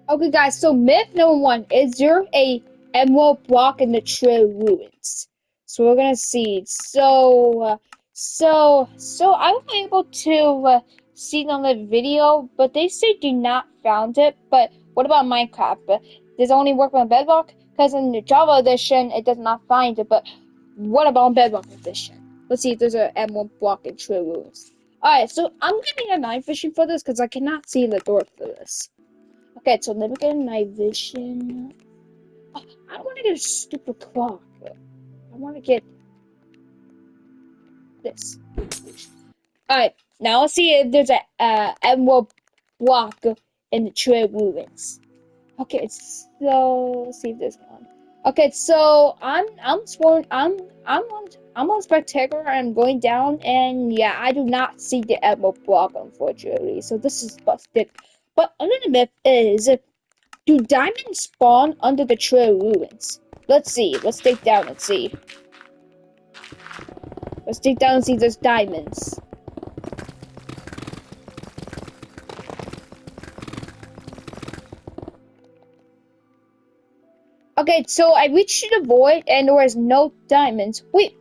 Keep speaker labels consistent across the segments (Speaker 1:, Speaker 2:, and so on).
Speaker 1: Okay, guys, so myth number one, is there a emerald block in the true ruins? So we're gonna see. So I was able to see it on the video, but they say do not found it. But what about Minecraft? Does it only work on Bedrock? Because in the Java edition, it does not find it. But what about Bedrock edition? Let's see if there's an emerald block in true ruins. Alright, so I'm getting a night vision for this because I cannot see the door for this. Okay, so let me get night vision. Oh, I don't want to get a stupid clock. I want to get this. Alright, now let's see if there's a emerald block in the tree ruins. Okay, so let's see if there's one. Okay, so I'm on spectacular. I'm going down, and yeah, I do not see the emerald block unfortunately. So this is busted. But another myth is, do diamonds spawn under the tree ruins? Let's see. Let's dig down and see. Let's dig down and see if there's diamonds. Okay, so I reached the void and there was no diamonds. Wait,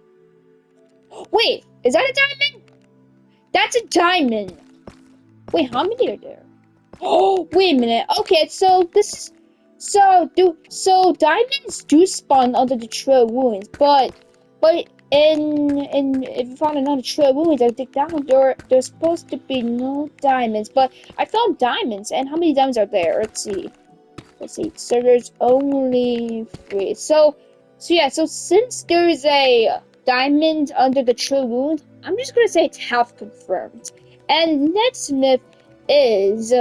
Speaker 1: is that a diamond? That's a diamond. Wait, how many are there? Oh, wait a minute. Okay, so diamonds do spawn under the tree ruins, but in if you find another tree ruins, I dig down there's supposed to be no diamonds, but I found diamonds. And how many diamonds are there? Let's see. Let's see. So there's only three. So yeah. So since there's a diamond under the true wound, I'm just gonna say it's half confirmed. And next myth is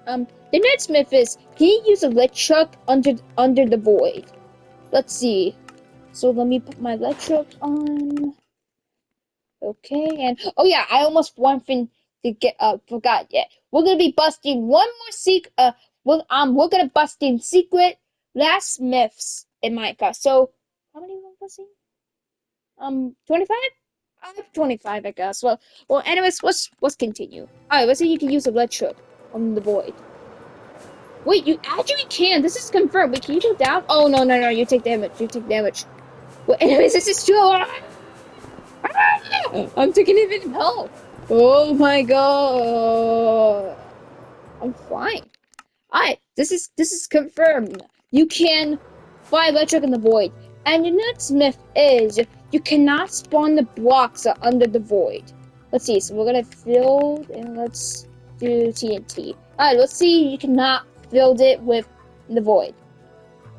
Speaker 1: the next myth is, can you use a lit truck under the void? Let's see. So let me put my lit truck on. Okay, and oh yeah, I almost one thing to get forgot yet. We're gonna be busting one more secret. We're gonna busting secret last myths in Minecraft. So how many we're busting? 25. 25, I guess. Well. Anyways, let's continue. All right, let's say you can use a blood truck on the void. Wait, you actually can. This is confirmed. Wait, can you go down? Oh no! You take damage. You take damage. Well, anyways, this is true. I'm taking even help. Oh my god. I'm flying. Alright, this is confirmed. You can fly electric in the void. And the next myth is, you cannot spawn the blocks under the void. Let's see, so we're gonna fill and let's do TNT. Alright, let's see, you cannot build it with the void.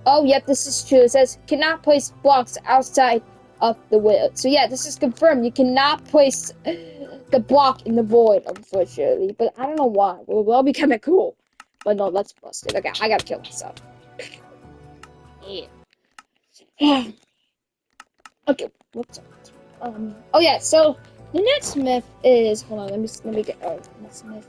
Speaker 1: Oh, yep, this is true. It says, cannot place blocks outside of the void. So yeah, this is confirmed. You cannot place the block in the void, unfortunately. But I don't know why. Well, that'll be kind of cool. But no, let's bust it. Okay, I gotta kill myself. Yeah. Okay, what's up? Oh yeah, so the next myth is, hold on, let me get, next myth.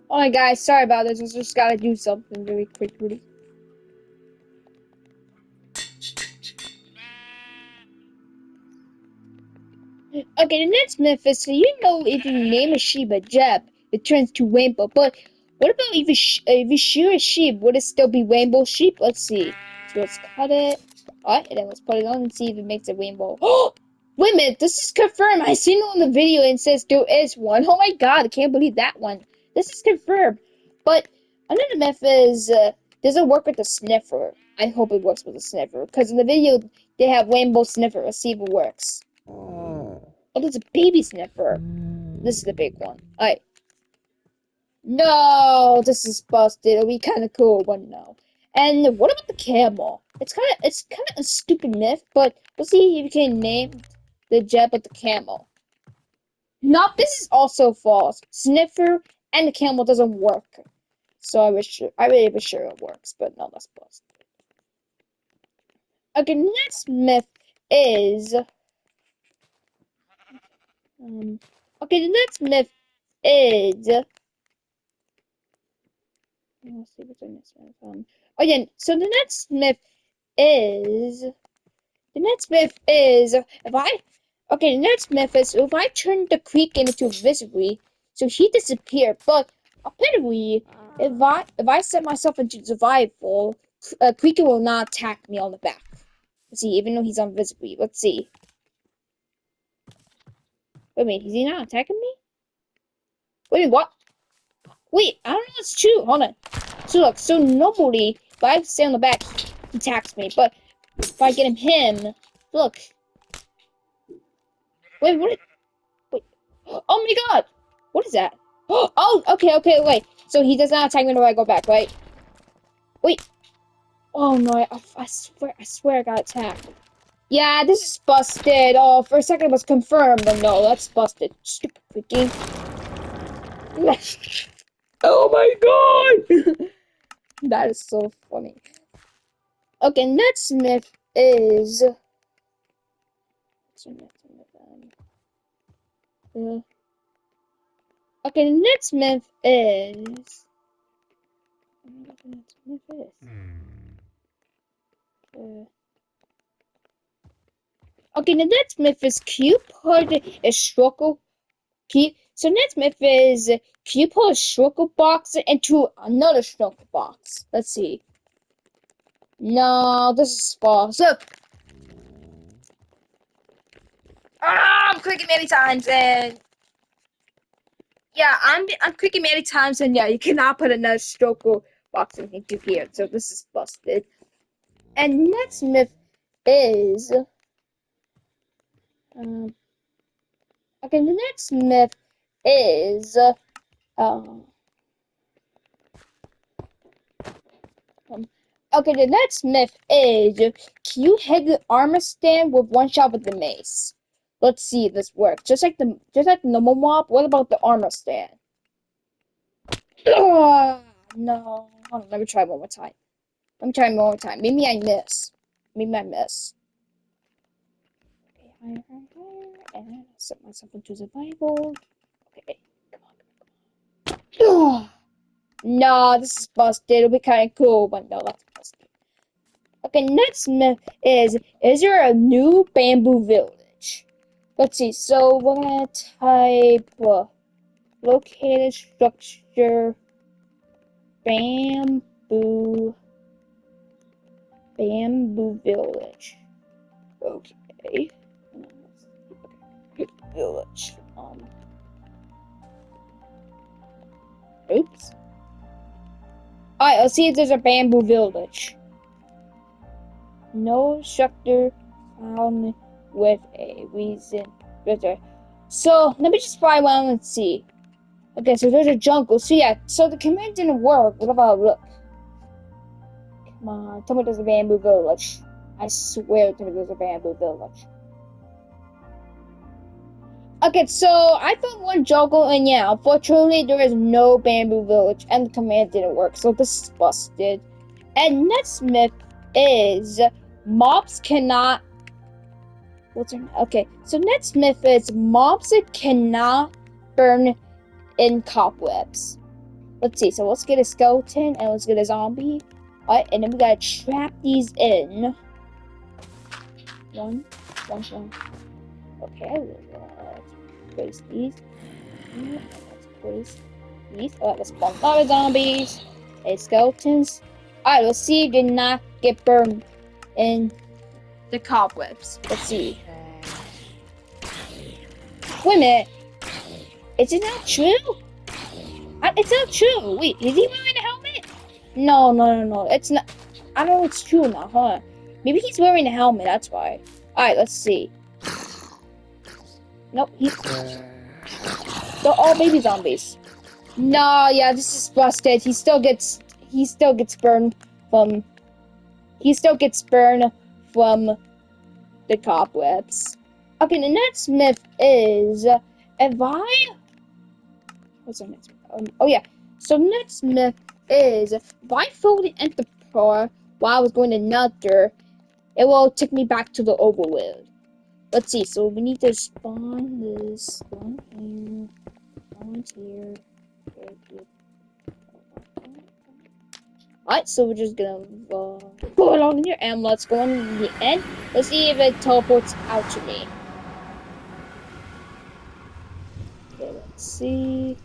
Speaker 1: Alright guys, sorry about this. I just gotta do something very quickly. Okay, the next myth is, so you know, if you name a sheep a Jeb, it turns to rainbow. But what about if you shear a sheep, would it still be rainbow sheep? Let's see. So let's cut it. Alright, and then let's put it on and see if it makes a rainbow. Oh! Wait a minute, this is confirmed. I seen it on the video and it says there is one. Oh my god, I can't believe that one. This is confirmed. But another myth is, does it work with the sniffer? I hope it works with the sniffer. Because in the video, they have rainbow sniffer. Let's see if it works. Oh, there's a baby sniffer. This is the big one. Alright. No, this is busted. It'll be kind of cool, but no. And what about the camel? It's kind of a stupid myth, but we'll see if you can name the jet with the camel. Nope, this is also false. Sniffer And the camel doesn't work. So I really wish sure it works, but no, that's busted. Okay, next myth is okay, the next myth is let's see what's the next myth. Oh yeah, so the next myth is the next myth is if I turn the creek into visibility, so he disappeared. But apparently, if I set myself into survival, Creaky will not attack me on the back. Let's see, even though he's invisible. Let's see. Wait a minute, is he not attacking me? Wait, what? Wait, I don't know it's true. Hold on. So look, so normally, if I stay on the back, he attacks me. But if I get him, look. Wait, what? Wait. Oh my god! What is that? Oh, okay, wait. So he does not attack me when I go back, right? Wait. Oh no, I swear I got attacked. Yeah, this is busted. Oh, for a second it was confirmed, but no, that's busted. Stupid freaking. Oh my god! That is so funny. Okay, next myth is. Okay, the next myth is. I don't know what the next myth is. Okay, the next myth is put a struggle. So next myth is put a struggle box into another struggle box. Let's see. No, this is false. Look. I'm clicking many times and yeah, I'm clicking many times and yeah, you cannot put another struggle box into here. So this is busted. And next myth is okay. The next myth is okay. The next myth is can you hit the armor stand with one shot with the mace? Let's see if this works. Just like the normal mob. What about the armor stand? Oh, no. Hold on, let me try one more time. Let me try one more time. Maybe I miss. Maybe I miss. Okay, higher, and set myself into survival. Okay, come on. Oh, no, this is busted. It'll be kind of cool, but no, that's busted. Okay, next myth is there a new bamboo village? Let's see, so we're gonna type located structure bamboo village. Okay. Village. Oops. Alright, let's see if there's a bamboo village. No structure found with a reason. So, let me just fly around and see. Okay, so there's a jungle. So yeah, so the command didn't work. What about look? Come on, tell me there's a bamboo village. I swear to me there's a bamboo village. Okay, so I found one jungle, and yeah, unfortunately there is no bamboo village, and the command didn't work, so this is busted. And next myth is mobs cannot. What's her name? Okay, so next myth is mobs cannot burn in cobwebs. Let's see. So let's get a skeleton and let's get a zombie. Alright, and then we gotta trap these in. One. Okay, let's place these. Let's place these. Alright, let's spawn a lot of zombies and skeletons. Alright, let's see if they not get burned in the cobwebs. Let's see. Wait a minute. Is it not true? It's not true. Wait, is he wearing a helmet? No. It's not. I don't know it's true or not, huh? Maybe he's wearing a helmet, that's why. Alright, let's see. Nope, they're all baby zombies. No, yeah, this is busted. He still gets burned from the cobwebs. Okay, the next myth is if I What's our next? Oh yeah. So next myth is if I folded enter par while I was going to Nutter, it will take me back to the overworld. Let's see. So we need to spawn this one here, one here. Alright, so we're just gonna go along here and let's go on the end. Let's see if it teleports out to me. Okay, let's see.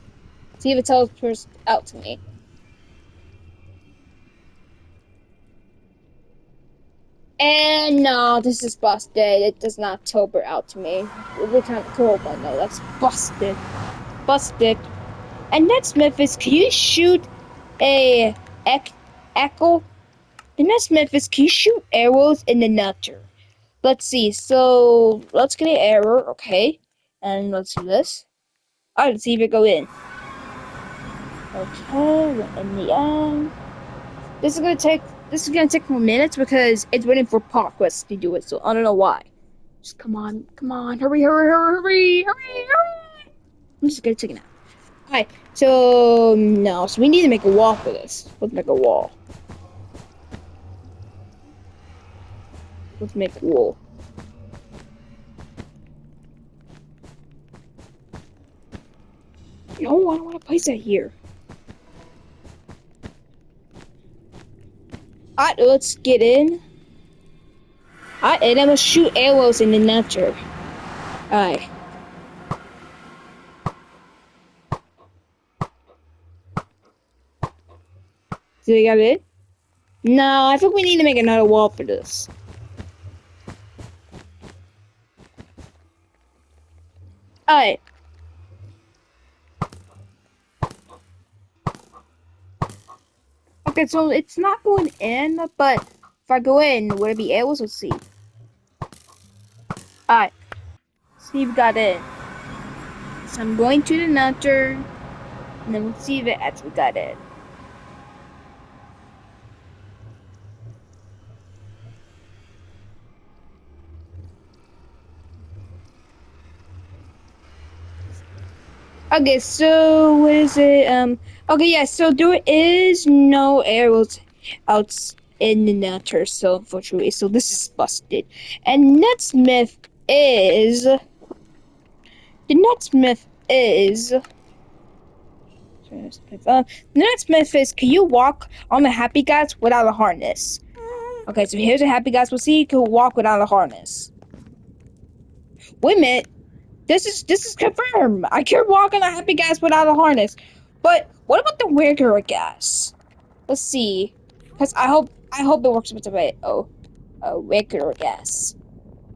Speaker 1: See if it teleports out to me. And no, this is busted. It does not teleport out to me. We can't teleport. No, that's busted. Busted. And next myth is, can you shoot a echo? The next myth is, can you shoot arrows in the Nutter? Let's see. So let's get an arrow, okay? And let's do this. Alright, let's see if it go in. Okay, we're in the end. This is gonna take 4 minutes because it's waiting for Parquest to do it, so I don't know why. Just come on, hurry, hurry. I'm just gonna take it now. Alright, so no, so we need to make a wall for this. Let's make a wall. Let's make a wall. No, I don't want to place that here. Alright, let's get in. Alright, and I'm gonna shoot arrows in the Nutter. Alright. Do we got it? No, I think we need to make another wall for this. Alright. Okay, so it's not going in, but if I go in, would it be arrows? Let's see. Alright. See if we got in. So I'm going to the Nutter, and then we'll see if it actually got in. Okay, so what is it? Okay, yeah, so there is no arrows out in the Nutter, so unfortunately, so this is busted. And next myth is the next myth is the next myth is, can you walk on the happy guys without a harness? Okay, so here's a happy guys. We'll see you can walk without a harness. Wait a minute. This is confirmed. I can walk on a happy gas without a harness. But what about the regular gas? Let's see. Cause I hope it works with the regular gas.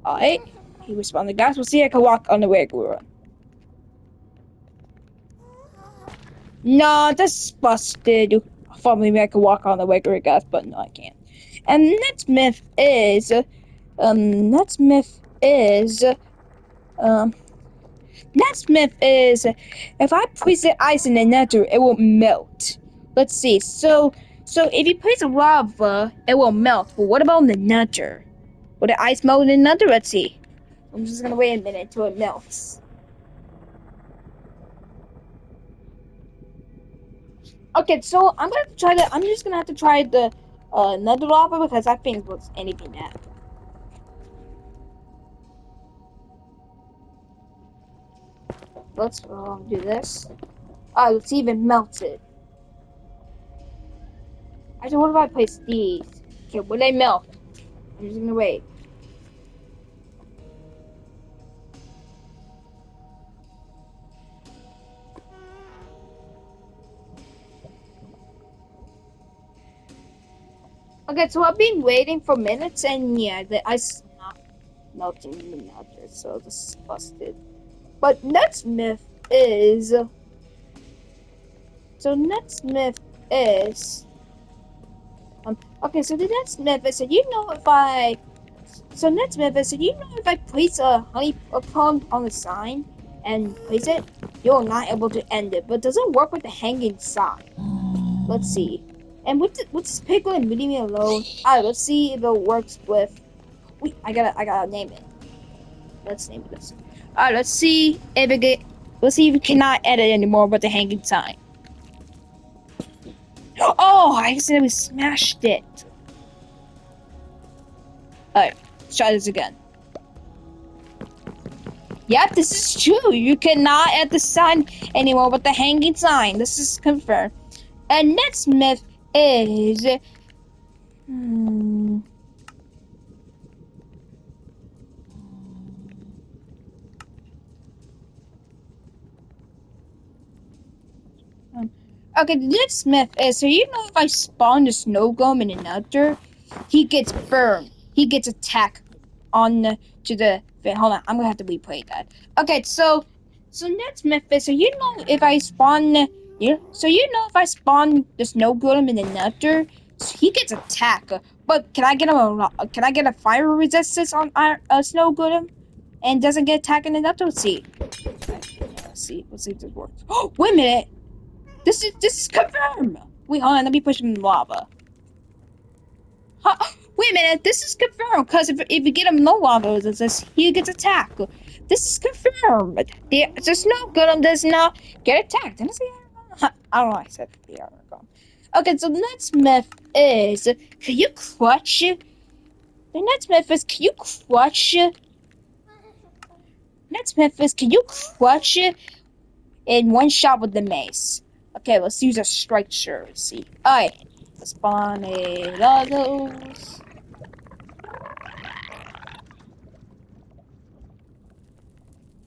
Speaker 1: Alright. He responded, guys. We'll see I can walk on the regular one. Nah, that's busted. I thought maybe I could walk on the regular gas, but no, I can't. And next myth is next myth is um next myth is, if I place the ice in the Nether, it will melt. Let's see. So if you place a lava, it will melt. But what about in the Nether? Will the ice melt in the Nether? Let's see. I'm just gonna wait a minute until it melts. Okay, so I'm gonna try the. I'm just gonna have to try the Nether lava because I think it looks anything bad. Let's do this. Let's see if it melts it. Actually, what if I place these? Okay, will they melt? I'm just gonna wait. Okay, so I've been waiting for minutes, and yeah, the ice is not melting in the Nether, so this is busted. But next myth is. So next myth is. Okay, so the next myth is, you know, if I. So next myth is, you know, if I place a comb on the sign and place it, you're not able to end it. But does it work with the hanging sign? Let's see. And what's this piglin leaving me alone? Alright, let's see if it works with. Wait, I gotta name it. Let's name this. Alright, let's see if it Let's see if we cannot edit anymore with the hanging sign. Oh, I accidentally smashed it. Alright, let's try this again. Yep, this is true. You cannot add the sign anymore with the hanging sign. This is confirmed. And next myth is... Hmm, um, okay, the next myth is, so you know if I spawn the snow golem in another, he gets burned. He gets attacked on the, to the... Wait, hold on, I'm gonna have to replay that. Okay, so next myth is, so you know if I spawn... so you know if I spawn the snow golem in another, so he gets attacked. But can I get can I get a fire resistance on our snow golem? And doesn't get attacked in another? Let's see. Let's see if this works. Oh, wait a minute! This is confirmed! Wait, hold on, let me push him in the lava. Huh? Wait a minute, this is confirmed, because if you get him no lava, he gets attacked. This is confirmed. The snow golem does not get attacked. Did I say I don't know, I said the article. Okay, so the next myth is, can you clutch? The next myth is, can you clutch? Next myth is, can you clutch in one shot with the mace? Okay, let's use a structure. Let's see. Alright, let's spawn a lot of those.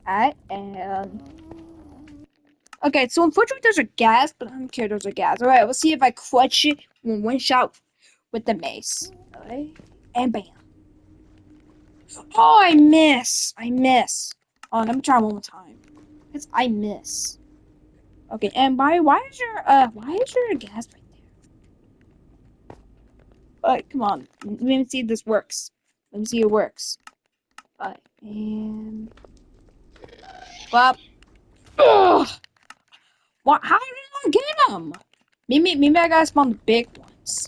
Speaker 1: Alright, and okay, so unfortunately there's a gas, but I don't care there's a gas. Alright, let's see if I clutch it in one shot with the mace. Alright, and bam. Oh, I miss! I miss. Oh, let me try one more time. Because I miss. Okay, and why is there a gas right there? Alright, come on. Let me see if this works. Let me see if it works. Alright, and well, ugh! What? How did I get them? Maybe I gotta spawn the big ones.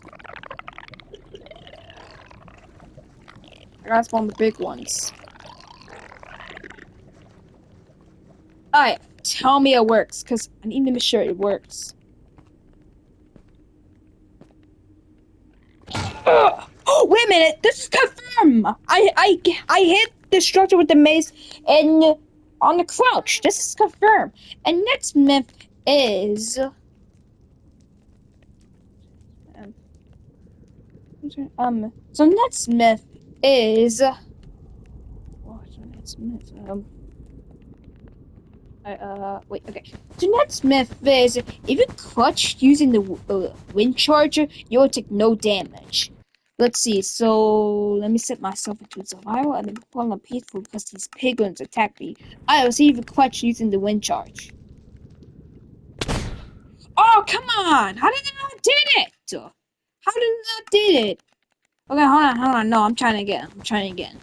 Speaker 1: I gotta spawn the big ones. Alright, tell me it works, cause I need to make sure it works. Oh, wait a minute! This is confirmed. I hit the structure with the mace and on the crouch. This is confirmed. And next myth is so next myth is what's the next myth? Wait, okay. So next myth is if you clutch using the wind charger, you will take no damage. Let's see. So let me set myself into survival and then put on peaceful because these piglins attack me. Let's see if you clutch using the wind charge. Oh, come on! How did I not did it? How did I not did it? Okay, hold on. No, I'm trying again. I'm trying again.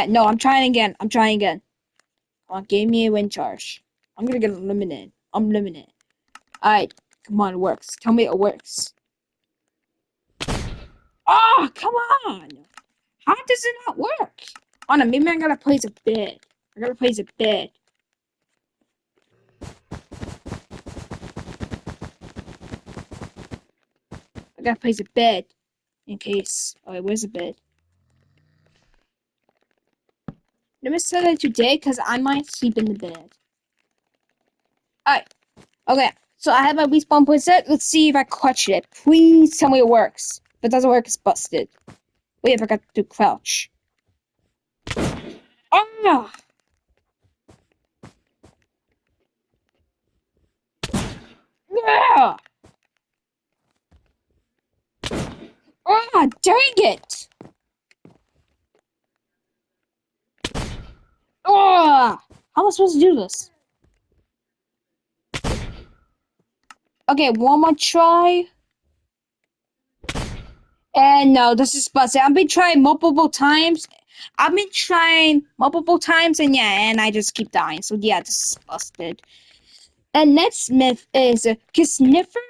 Speaker 1: No, I'm trying again. I'm trying again. Come on, give me a wind charge. I'm gonna get eliminated. I'm limited. Alright, come on, it works. Tell me it works. Oh, come on! How does it not work? Oh no, maybe I gotta place a bed. I gotta place a bed. I gotta place a bed. In case. Alright, where's the bed? Let me set it today, because I might sleep in the bed. Alright. Okay, so I have my respawn point set. Let's see if I clutch it. Please tell me it works. If it doesn't work, it's busted. Wait, I forgot to crouch. Oh! Yeah! Ah, dang it! Ah! How am I supposed to do this? Okay, one more try. And no, this is busted. I've been trying multiple times. And yeah, and I just keep dying. So yeah, this is busted. And next myth is can Sniffer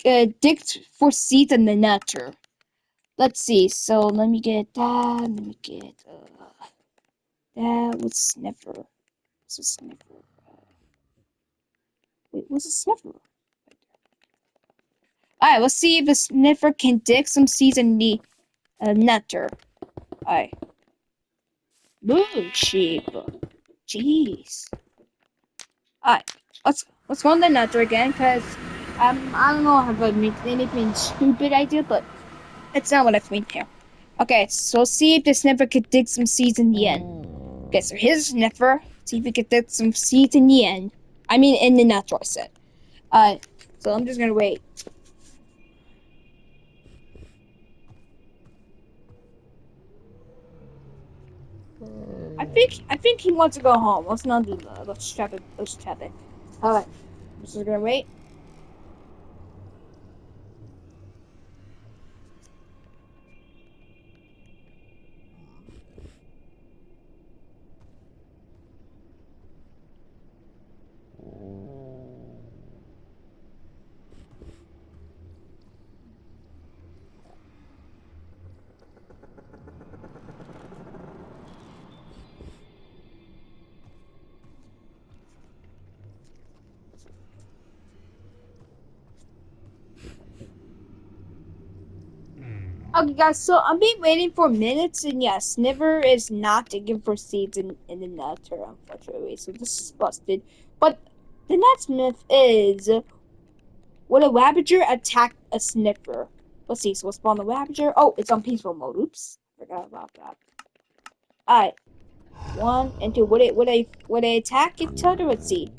Speaker 1: dig for seeds in the nether? Let's see. So let me get that. Let me get that with Sniffer. What's a sniffer? Wait, what's a sniffer? Alright, let's see if the sniffer can dig some seeds in the nectar. Alright. Moon sheep. Jeez. Alright, let's go on the nectar again, cause I don't know if I made anything stupid idea, but it's not what I think here. Okay, so let's see if the sniffer could dig some seeds in the end. Okay, so here's a sniffer. See if we can dig some seeds in the end. I mean, in the nectar, I said. So I'm just gonna wait. I think he wants to go home. Let's not do that. Let's trap it. Let's trap it. Alright. I'm just gonna wait. Okay, guys, so I've been waiting for minutes, and yeah, Sniver is not digging for seeds in the nectar, unfortunately, so this is busted. But the next myth is, would a Ravager attack a Sniffer? Let's see, so we'll spawn the Ravager. Oh, it's on peaceful mode. Oops, forgot about that. Alright, 1 and 2. Would they attack each other? Let's see.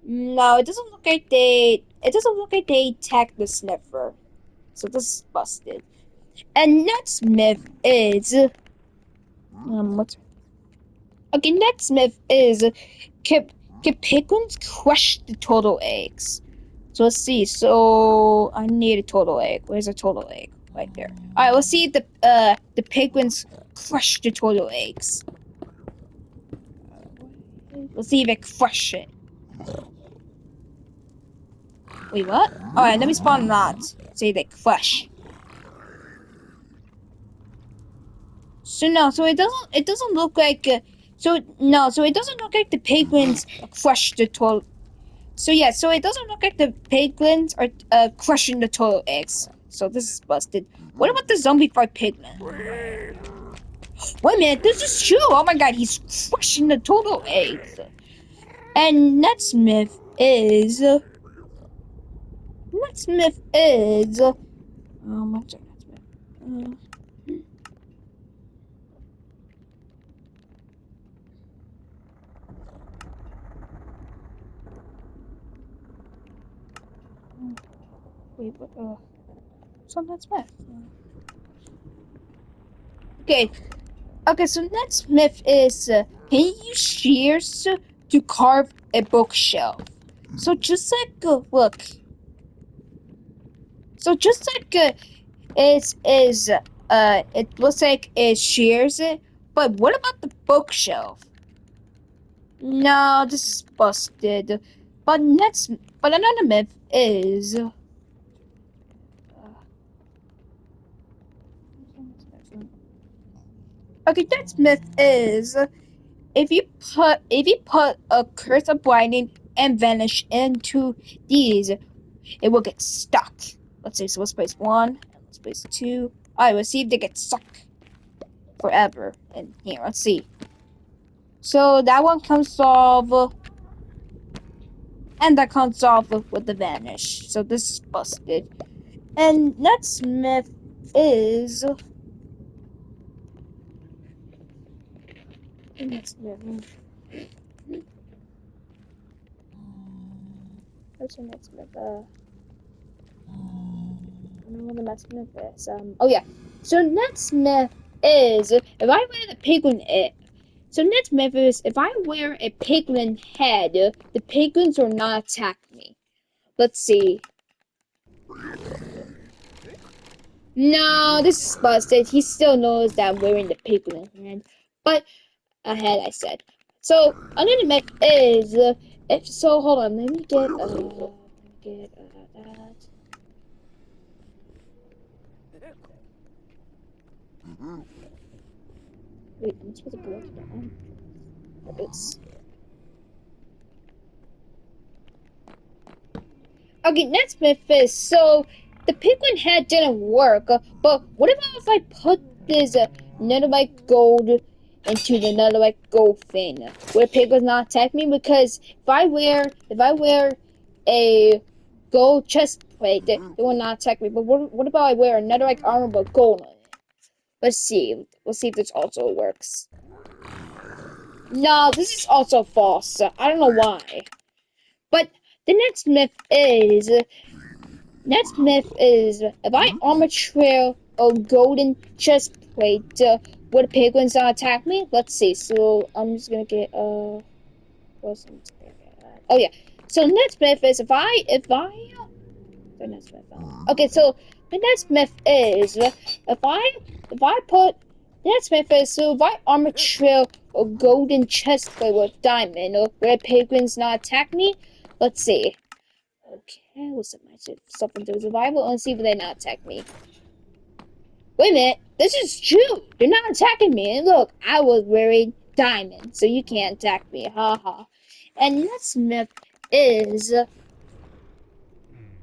Speaker 1: No, it doesn't look like they attack the Sniffer. So this is busted. And next myth is what's okay, next myth is can penguins crush the total eggs? So let's see. So I need a total egg. Where's a total egg? Right there. Alright, let's see if the penguins crush the total eggs. Let's see if they crush it. Wait, what? Alright, let me spawn that. Say they crush. So no, so it doesn't look like so it doesn't look like the penguins crush the total. So yeah, so it doesn't look like the penguins are crushing the total eggs. So this is busted. What about the zombie-fied pigman? Wait a minute, this is true. Oh my god, he's crushing the total eggs. And Netsmith is what's our Netsmith? Wait, what? So Netsmith. Okay, okay. So Netsmith is can you use shears to carve a bookshelf? So just like look. So just like is it looks like it shears it, but what about the bookshelf? No, this is busted. But another myth is okay. Next myth is if you put a curse of blinding and vanish into these, it will get stuck. Let's see. So let's place 1 and let's place 2. All right, let's see if they get stuck forever. And here, let's see. So that one comes off, and that comes off with the vanish. So this is busted. And next myth is next myth. What's the next myth? I don't know what the next myth is. Oh yeah. So next myth is if I wear the penguin it. So next myth is if I wear a penguin head, the penguins will not attack me. Let's see. No, this is busted. He still knows that I'm wearing the penguin head, but ahead I said. So another myth is if so. Hold on. Let me get that. Wait, I'm supposed to go to the end. Oops. Okay, next myth is so the penguin head didn't work, but what about if I put this netherite gold into the netherite gold thing? Would penguins not attack me? Because if I wear a gold chest plate, they will not attack me. But what about I wear a netherite armor but gold on it? Let's see. Let's see if this also works. No, this is also false. I don't know why. But the next myth is if I armor trail a golden chest plate, would penguins not attack me? Let's see. So I'm just gonna get what's I'm just gonna get, oh yeah. So next myth is if I the next myth okay, so the next myth is if I put the next myth is so if I armor trail a golden chest plate with diamond, or will penguins not attack me? Let's see. Okay, we'll set myself into survival and see if they not attack me. Wait a minute, this is true. They're not attacking me. And look, I was wearing diamonds, so you can't attack me. Ha ha. And next myth is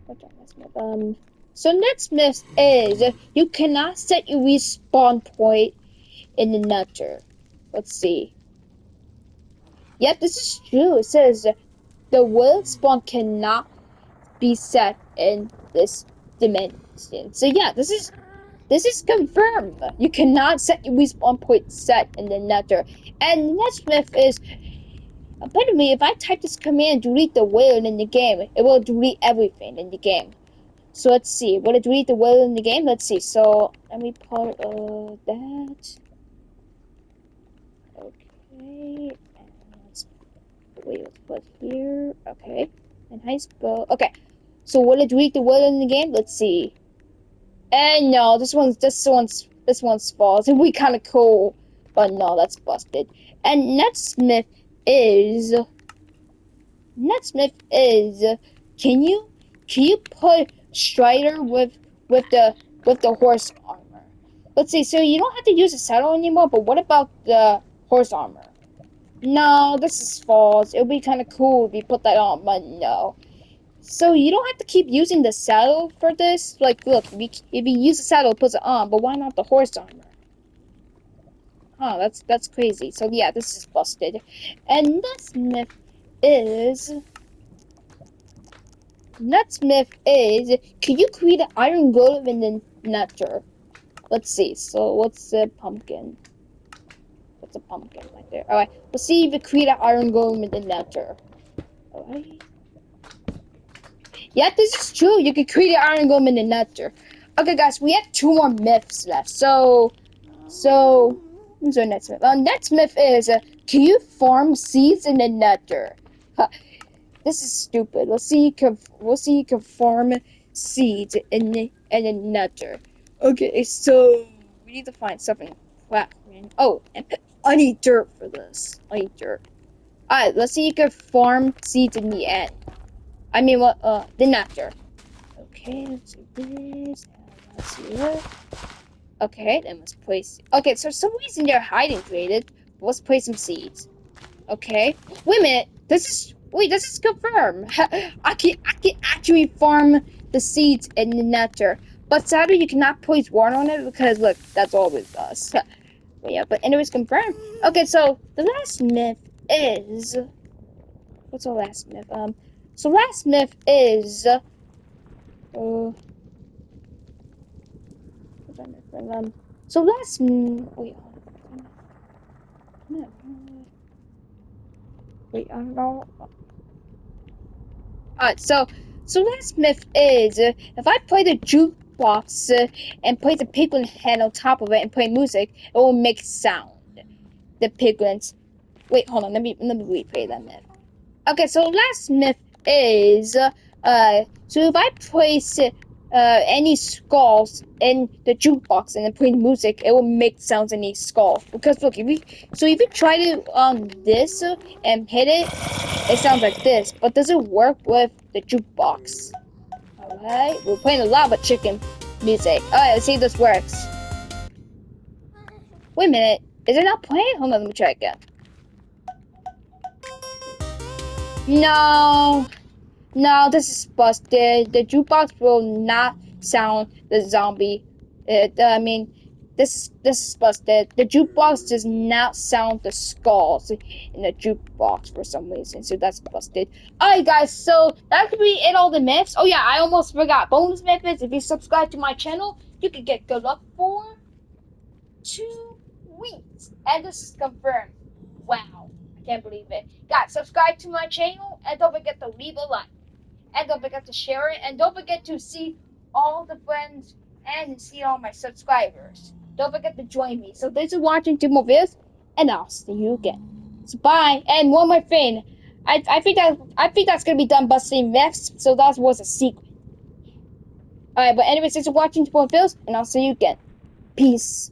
Speaker 1: what's our next myth? So next myth is you cannot set your respawn point in the nether. Let's see. Yep, this is true. It says the world spawn cannot be set in this dimension. So yeah, this is confirmed. You cannot set your respawn point set in the nether. And the next myth is apparently if I type this command delete the whale in the game, it will delete everything in the game. So let's see. Will it delete the whale in the game? Let's see. So let me put that. Okay. And let's put here. Okay. And high spell. Okay. So will it delete the whale in the game? Let's see. And no, this one's false. It'd be kind of cool, but no, that's busted. And next myth is, can you put Strider with the horse armor? Let's see. So you don't have to use a saddle anymore, but what about the horse armor? No, this is false. It would be kind of cool if you put that on, but no. So you don't have to keep using the saddle for this. Like, look, if you use the saddle, it puts it on. But why not the horse armor? Huh? That's crazy. So yeah, this is busted. And is next myth is can you create an iron golem in the nether? Let's see. So what's a pumpkin? What's a pumpkin right there? All right. Let's see if you create an iron golem in the nether. All right. Yeah, this is true. You can create an iron golem in the nether. Okay, guys, we have two more myths left. So, what's our next myth? Next myth is, can you farm seeds in the nether? Huh, this is stupid. We'll see you can farm seeds in the nether. Okay, so we need to find something platform. Oh, and I need dirt for this. I need dirt. Alright, let's see you can farm seeds in the end. I mean, what? The nether. Okay, let's do this. And let's see that. Okay, then let's place. Okay, so for some reason they're hiding created. Let's place some seeds. Okay. Wait a minute. This is confirmed. I can actually farm the seeds in the nether. But sadly you cannot place water on it because look, that's all it does. But yeah, but anyways confirmed. Okay, so the last myth is what's the last myth? So last myth is what's that myth? So last wait, hold on. Wait, I don't know. So last myth is if I play the jukebox and play the piglin head on top of it and play music, it will make sound. The piglins. Wait, hold on. Let me replay that myth. Okay, so last myth is so if I place any skulls in the jukebox and then play music, it will make sounds in these skulls. Because look, if you try to this and hit it, it sounds like this. But does it work with the jukebox? Alright, we're playing the lava chicken music. Alright, let's see if this works. Wait a minute, is it not playing? Hold on, let me try again. No. No, this is busted. The jukebox will not sound the zombie. I mean, this is busted. The jukebox does not sound the skulls in the jukebox for some reason, so that's busted. Alright, guys, so that could be it. All the myths. Oh yeah, I almost forgot. Bonus methods. If you subscribe to my channel, you can get good luck for 2 weeks, and this is confirmed. Wow, I can't believe it. Guys, subscribe to my channel, and don't forget to leave a like. And don't forget to share it. And don't forget to see all the friends and see all my subscribers. Don't forget to join me. So thanks for watching 2 more videos, and I'll see you again. So bye. And one more thing. I think that's gonna be done busting next. So that was a secret. Alright, but anyways, thanks for watching 2 more videos, and I'll see you again. Peace.